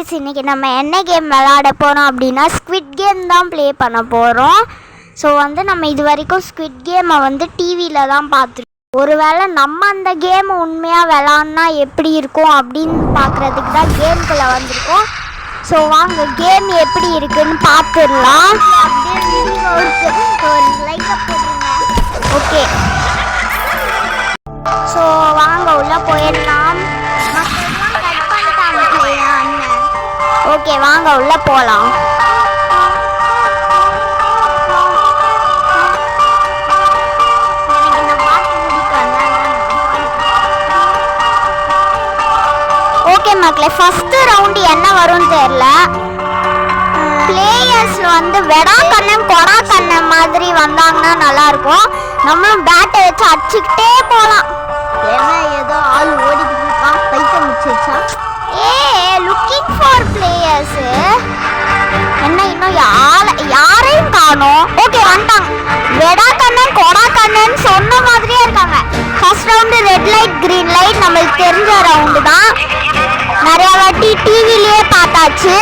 Guys, இன்றைக்கி நம்ம என்ன கேம் விளையாட போகிறோம் அப்படின்னா ஸ்குவிட் கேம் தான் ப்ளே பண்ண போகிறோம். ஸோ நம்ம இது வரைக்கும் ஸ்குவிட் கேமை டிவியில் தான் பார்த்துருக்கோம். ஒருவேளை நம்ம அந்த கேமை உண்மையாக விளாட்னா எப்படி இருக்கும் அப்படின்னு பார்க்குறதுக்கு தான் கேம்குள்ளே வந்திருக்கோம். ஸோ வாங்க கேம் எப்படி இருக்குன்னு பார்த்துடலாம். ஒரு லைக்கை போடுங்க. ஓகே, ஸோ வாங்க உள்ளே போயிடலாம். ஓகே, வாங்க உள்ள போலாம். ஓகே மக்களே, ஃபர்ஸ்ட் ரவுண்ட் என்ன வரும்னு தெரியல. பிளேயர்ஸ் வெடா கண்ணன் கொடா கண்ணன் மாதிரி வந்தாங்கன்னா நல்லா இருக்கும். நம்மளும் பேட்டை வச்சு அடிச்சுக்கிட்டே போலாம். ஏன்னா ஏதோ ஆள் ஓடிக்கிட்டு இருக்கான், பைக்க முடிச்சிருச்சா? Looking for players. என்ன இன்னும் யாரையும் காணோம். ஓகே, வந்துட்டாங்க. வெடா கண்ணன் கொடா கண்ணன் சொன்ன மாதிரியே இருக்காங்க. First round red light green light நம்மளுக்கு தெரிஞ்ச ரவுண்டு தான். நிறைய வாட்டி டிவிலேயே பார்த்தாச்சு.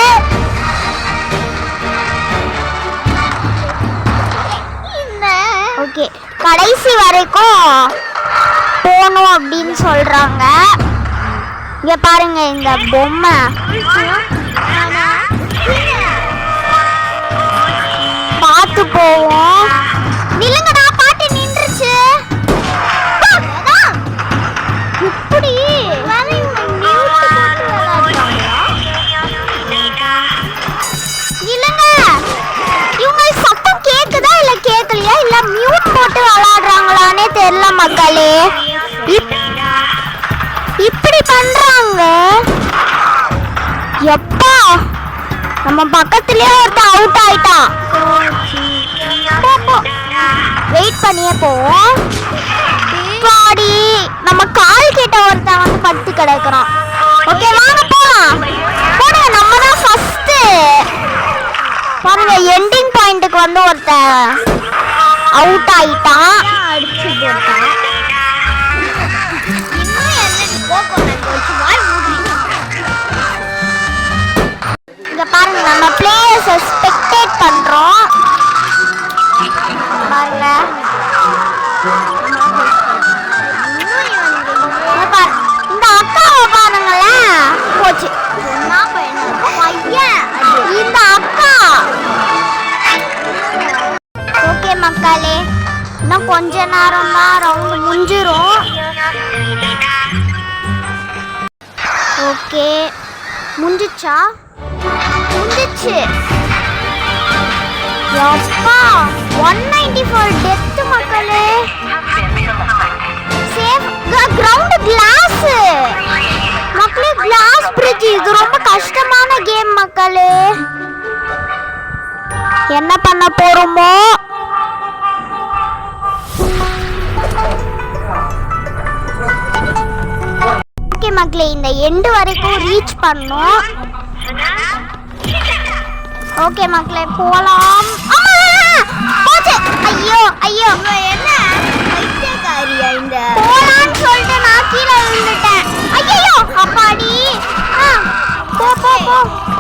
ஓகே, கடைசி வரைக்கும் போகணும் அப்படின்னு சொல்றாங்க. இங்க பாருங்க, இந்த பொம்மை பார்த்து போவோம். நில்லுங்கடா, பாட்டு நின்றுச்சு. இப்படி இல்லைங்க, இவங்க சத்தம் கேக்குதா இல்ல கேட்கலையா இல்ல மியூட் போட்டு விளையாடுறாங்களானே தெரியல மக்களே. இப்படி பண்றாங்க. எப்பா, நம்ம பக்கத்துலயே ஒருத்தன் அவுட் ஆயிட்டான். வெயிட் பண்ணியே போவோம். பாடி நம்ம கால் கிட்ட ஒருத்தன் படுத்து கிடக்குறான். ஓகே, வாங்க போலாம். போடுங்க, நம்ம தான் ஃபர்ஸ்ட். பாருங்க, எண்டிங் பாயிண்ட்டுக்கு ஒருத்தன் அவுட் ஆயிட்டான். அடிச்சு போட்டான். இங்க பாருங்க, நம்ம பிளேயர்ஸை ஸ்பெக்டேட் பண்றோம். பாருங்க, இந்த அக்காவை பாருங்களேன். போச்சு இந்த அக்கா. ஓகே மக்களே, இன்னும் கொஞ்ச நேரம் தான் ரவுண்டு முடிஞ்சிரும். ஓகே, முடிஞ்சிச்சா? முடிஞ்சிச்சு. எப்பா, 194 டெத் மக்களே. சேஃப் கிரவுண்ட் கிளாஸ் மக்களே. கிளாஸ் பிரிட்ஜ் இது ரொம்ப கஷ்டமான கேம் மக்களே. என்ன பண்ண போறோமோ? ஓகே மக்களே, இந்த எண்டு வரைக்கும் ரீச் பண்ணோம். ஓகே மக்களே, போலாம். போச்சு. ஐயோ ஐயோ, என்ன பைத்தியக்காரியா? இந்த போலான்னு சொல்லிட்டு நான் கீழே விழுந்துட்டேன். ஐயோ அப்பாடி. போ போ போ.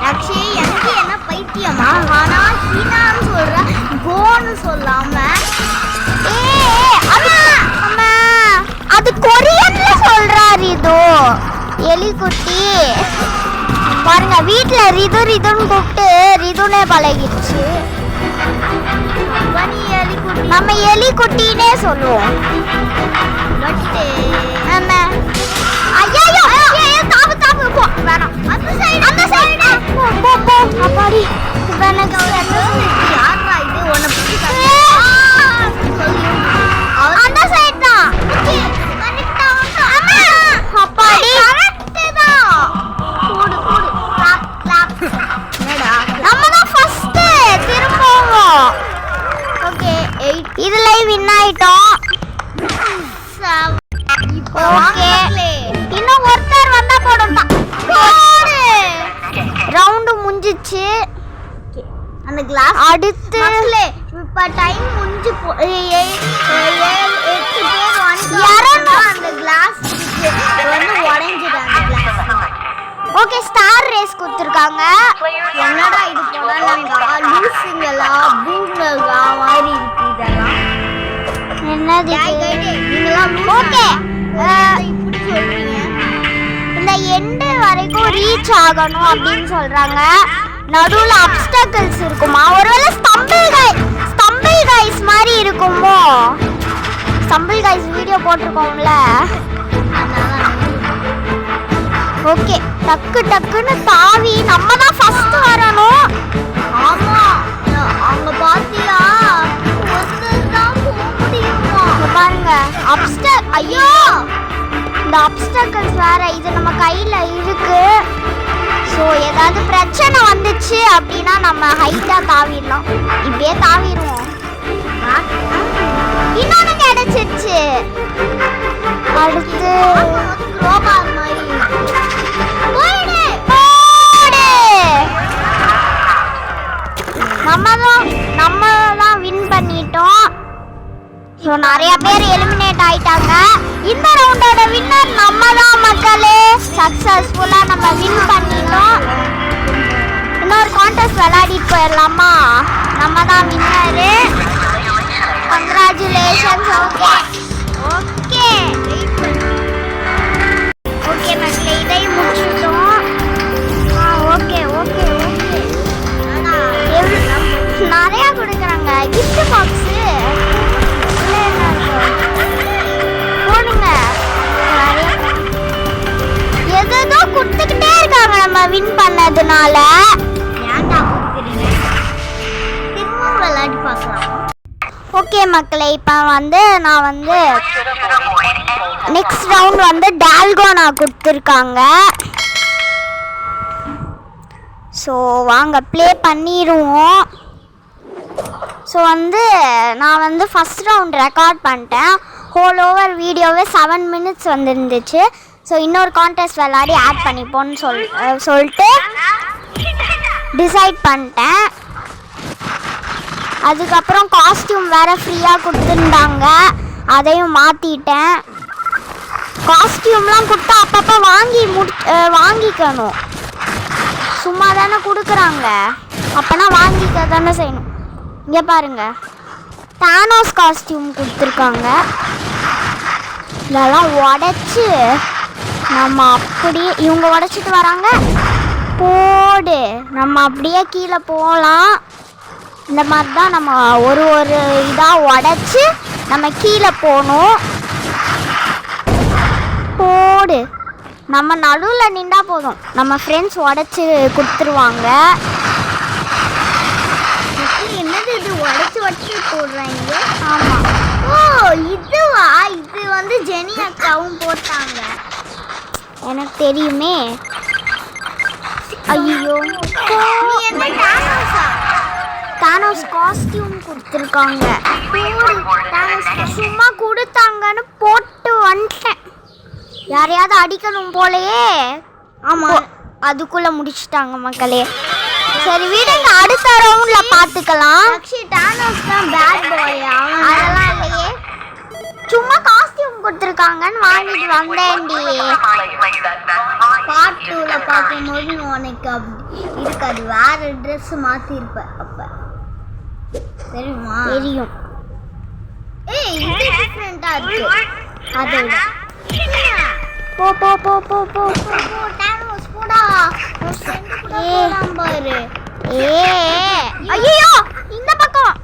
ஆக்சுவலி எனக்கு என்ன பைத்தியமா? ஆனா ஹீனான்னு சொல்ற, கோன்னு சொல்லாம. அம்மா அம்மா, அது கொரியன்ல சொல்றாரு. இதோ எலிக்குட்டி பாருங்க, வீட்டுல ரிது ரிதுன்னு கூப்பிட்டு ரிதுனே பழகிடுச்சு. நம்ம எலிக்குட்டினே சொல்லுவோம். தாப்பு தாப்பு போ. வேணாம், அந்த சைடு அந்த சைடு போ போ போ. அப்பாடி, எனக்கு யாரா இது ஒண்ணு பிடிக்காது. அந்த சைடு தான். அப்பாடி, கரெக்ட் தான். போடு போடு. Clap clap. என்னடா, நம்ம தான் ஃபர்ஸ்ட். திரும்பவும். ஓகே, 8 இதுல வின் ஆயிட்டோம். ஓகே, இன்னும் ஒருத்தர் வந்தா போடுடா. ரவுண்ட் முடிஞ்சிச்சு. அந்த கிளாஸ் அடுத்து இப்ப டைம் முடிஞ்சு 8 பேர் வந்து அந்த கிளாஸ் உடைஞ்சிட்டாங்க. ஓகே ஸ்டார் ரேஸ் கொடுத்துருக்காங்க. என்னடா இது போனாங்க லூசுங்களா பூங்களா மாதிரி இருக்கு இதெல்லாம். என்னது நீங்களாம் ஓகே இப்படி சொல்றீங்க. இந்த எண்டு வரைக்கும் ரீச் ஆகணும் அப்படின்னு சொல்றாங்க. நடுவுல அப்ஸ்டக்கிள்ஸ் இருக்குமா? ஒருவேளை ஸ்டம்பிள் கைஸ் மாதிரி இருக்குமோ? ஸ்டம்பிள் கைஸ் வீடியோ போட்டிருக்கோம்ல. ஓகே டக்கு டக்குன்னு தாவி நம்ம தான் ஃபர்ஸ்ட் வரணும். ஆமா அங்க பாத்தியா ஒருத்தர்தான் போக முடியுமா? பாருங்க ஐயோ இந்த அப்ஸ்டக்கிள்ஸ் வேற இது நம்ம கையில இருக்கு. ஸோ ஏதாவது பிரச்சனை வந்துச்சு அப்படின்னா நம்ம ஹைட்டா தாவிடலாம். இப்படியே தாவிடுவோம். இன்னொன்னு கிடைச்சிருச்சு. அடுத்து ரோபார் மாதிரி நம்ம தான் வின் பண்ணிட்டோம். ஸோ நிறைய பேர் எலிமினேட் ஆயிட்டாங்க. இந்த ரவுண்டோட வின்னர் நம்ம தான் மக்களே. சக்ஸஸ்ஃபுல்லாக நம்ம வின் பண்ணிட்டோம். இன்னொரு கான்டெஸ்ட் விளையாடிட்டு போயிடலாமா? நம்ம தான் வின்னரு. கங்க்ராச்சுலேஷன்ஸ். ஓகே ஓகே மக்களே இதை முடிச்சிட்டோம். ஓகே ஓகே ஓகே நிறையா கொடுக்குறாங்க கிஃப்ட் பாக்ஸு போடுங்க. எதோ கொடுத்துக்கிட்டே இருக்காங்க நம்ம வின் பண்ணதுனால. விளையாடி பார்க்கலாம். ஓகே மக்களே இப்போ நான் நெக்ஸ்ட் ரவுண்ட் டால்கோனா கொடுத்துருக்காங்க. ஸோ வாங்க ப்ளே பண்ணிடுவோம். ஸோ நான் ஃபஸ்ட் ரவுண்ட் ரெக்கார்ட் பண்ணிட்டேன். ஹோல் ஓவர் வீடியோவே 7 minutes வந்துருந்துச்சு. ஸோ இன்னொரு கான்டெஸ்ட் விளையாடி ஆட் பண்ணிப்போன்னு சொல்லிட்டு டிசைட் பண்ணிட்டேன். அதுக்கப்புறம் காஸ்டியூம் வேறு ஃப்ரீயாக கொடுத்துருந்தாங்க. அதையும் மாற்றிட்டேன். காஸ்டியூம்லாம் கொடுத்தா அப்பப்போ வாங்கிக்கணும். சும்மா தானே கொடுக்குறாங்க, அப்போனா வாங்கிக்க தானே செய்யணும். இங்கே பாருங்க தானோஸ் காஸ்டியூம் கொடுத்துருக்காங்க. இதெல்லாம் உடச்சி நம்ம அப்படியே இவங்க உடச்சிட்டு வராங்க போடு நம்ம அப்படியே கீழே போகலாம். இந்த மாதிரி தான் நம்ம ஒரு இதாக உடச்சி நம்ம கீழே போகணும். போடு நம்ம நடுவில் நின்றா போதும், நம்ம ஃப்ரெண்ட்ஸ் உடச்சி கொடுத்துருவாங்க. என்னது இது உடச்சி போடுறாங்க? ஆமாம். ஓ இதுவா? இது ஜெனி அக்காவும் போட்டாங்க. எனக்கு தெரியுமே. ஐயோ தானோஸ் காஸ்டியூம் கொடுத்துருக்காங்க. சும்மா கொடுத்தாங்கன்னு போட்டு வந்துட்டேன். யாரையாவது அடிக்கணும் போலயே. ஆமாம் அதுக்குள்ளே முடிச்சுட்டாங்க மக்களே. சரி விடுங்க, அடுத்த ரவுண்ட்ல பார்த்துக்கலாம். தானோஸ் தான் பேட் பாய். அதெல்லாம் இல்லையே, சும்மா காஸ்டியூம் கொடுத்துருக்காங்கன்னு வாங்கிட்டு வந்தேன்டி. பார்ட் 2ல பார்க்கும்போது உனக்கு அப்படி இருக்காது, வேற ட்ரெஸ் மாற்றிருப்ப. அப்போ தெரியுமா? தெரியும். ஏய் இது டிஃப்ரெண்ட்டாக இருக்கு. அதை போ போ போ போ போ தானோஸ் போடா. பாரு ஐயோ இந்த பக்கம்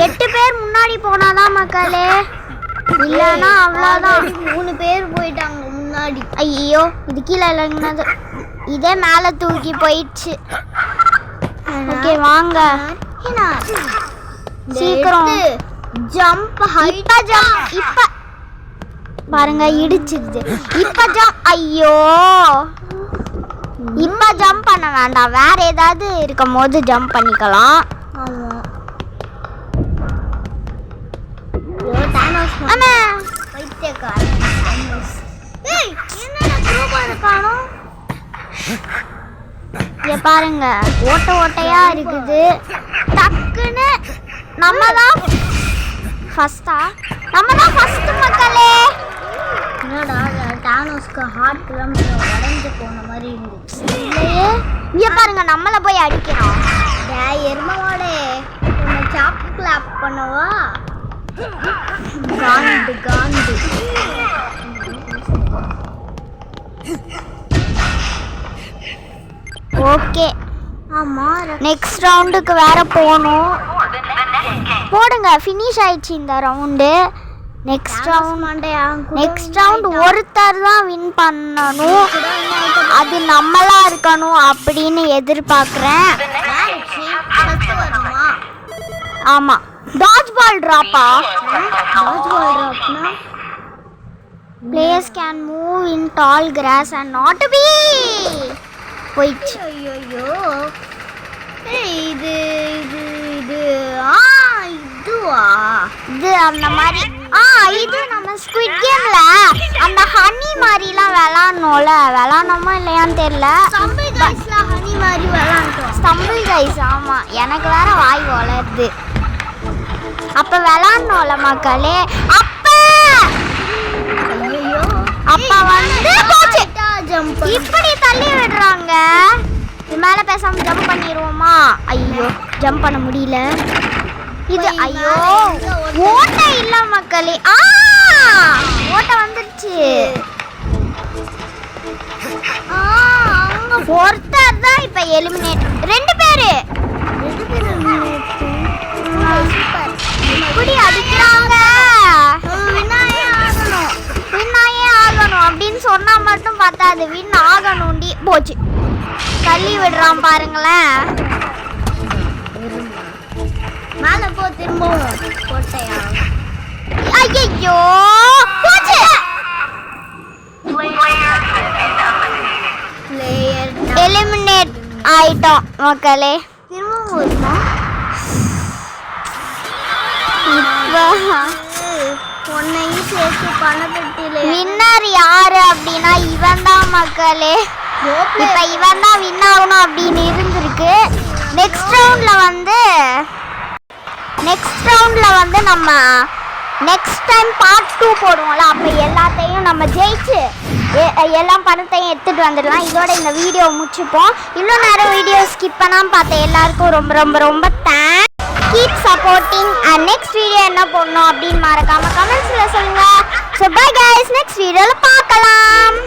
8 பேர் முன்னாடி போனாதான் மக்களே, இல்லைன்னா அவ்வளோதான். 3 பேர் போயிட்டாங்க முன்னாடி. ஐயோ இது கீழே இறங்கினது, இதே மேலே தூக்கி போயிடுச்சு. ஓகே வாங்க சீக்கிரம் ஜம்ப். இப்ப பாருங்க இடிச்சிருது. இப்ப ஜம்ப். ஐயோ இப்ப ஜம்ப் பண்ண வேண்டாம், வேற ஏதாவது இருக்கும் போது ஜம்ப் பண்ணிக்கலாம். பாருங்க ஓட்ட ஓட்டையா இருக்குது. டக்குன்னு நம்ம தான் ஃபர்ஸ்டா, நம்ம தான் ஃபர்ஸ்ட் மக்களே. தானோஸ்க்கு ஹார்ட்லாம் உடைஞ்சு போன மாதிரி இருந்துச்சு இல்லையே. இங்கே பாருங்க நம்மளை போய் அடிக்கிறோம். எருமவாடே உன்னை சாப் கிளாப் பண்ணவா? காண்டு காண்டு. ஓகே ஆமாம் நெக்ஸ்ட் ரவுண்டுக்கு வேற போகணும். போடுங்க ஃபினிஷ் ஆயிடுச்சு இந்த ரவுண்டு. நெக்ஸ்ட் ரவுண்ட் ஒருத்தர் தான் வின் பண்ணணும். அது நம்மளா இருக்கணும் அப்படின்னு எதிர்பார்க்குறேன். ஆமாம் டாட்ஜ் பால் ட்ராப்பா? டாட்ஜ் பால் ட்ராப்னா players can move in tall grass and not be போயிடுச்சு. ஐயோ இது இது இது இதுவா? இது அந்த மாதிரி இது நம்ம ஸ்குவிட் கேம்ல அந்த ஹனி மாதிரிலாம் விளாட்ணும்ல. விளாட்ணுமா இல்லையான்னு தெரியல. ஸ்டம்பிள் கைஸ்ல ஹனி மாதிரி விளாண்டோம். ஸ்டம்பிள் கைஸ் ஆமாம் எனக்கு வேற வாய் வளருது. அப்போ விளாட்ணும்ல மக்களே. அப்பா வந்து போச்சு. இப்படி தள்ளி விடுறாங்க. இது மேலே பேசாமல் ஜம்ப் பண்ணிடுவோமா? ஐயோ ஜம்ப் பண்ண முடியல. இது ஐயோ ஓட்டை இல்லை மக்களே. ஓட்டை வந்துருச்சு. ஒருத்தர் தான் இப்போ எலிமினேட். ரெண்டு பேர் இப்படி அடிக்கிறாங்க. வின்னாயே ஆகணும் அப்படின்னு சொன்னா மட்டும் பத்தாது. வின் ஆகணும்டி. போச்சு தள்ளி விடுறான் பாருங்களேன். மேல போ திரும்பவும் போட்டையா. ஐயோ போச்சு. எலிமினேட் ஆயிட்டோம் மக்களே. திரும்பவும் பொண்ணையும் சேர்த்து பணப்பட்டியில வின்னர் யாரு அப்படின்னா இவன் தான் மக்களே. இப்ப இவன் தான் வின் ஆகணும் அப்படின்னு இருந்திருக்கு. நெக்ஸ்ட் ரவுண்ட்ல வந்து நம்ம நெக்ஸ்ட் டைம் பார்ட் 2 போடுவோம்ல. அப்போ எல்லாத்தையும் நம்ம ஜெயிச்சு எல்லா பணத்தையும் எடுத்துகிட்டு வந்துடலாம். இதோட இந்த வீடியோ முடிச்சுப்போம். இன்னும் நிறைய வீடியோ ஸ்கிப் பண்ணாமல் பார்த்த எல்லாருக்கும் ரொம்ப ரொம்ப ரொம்ப thanks. Keep supporting. And next video என்ன போடணும் அப்படின்னு மறக்காம கமெண்ட்ஸில் சொல்லுங்கள். ஸோ பை கைஸ், நெக்ஸ்ட் வீடியோவில் பார்க்கலாம்.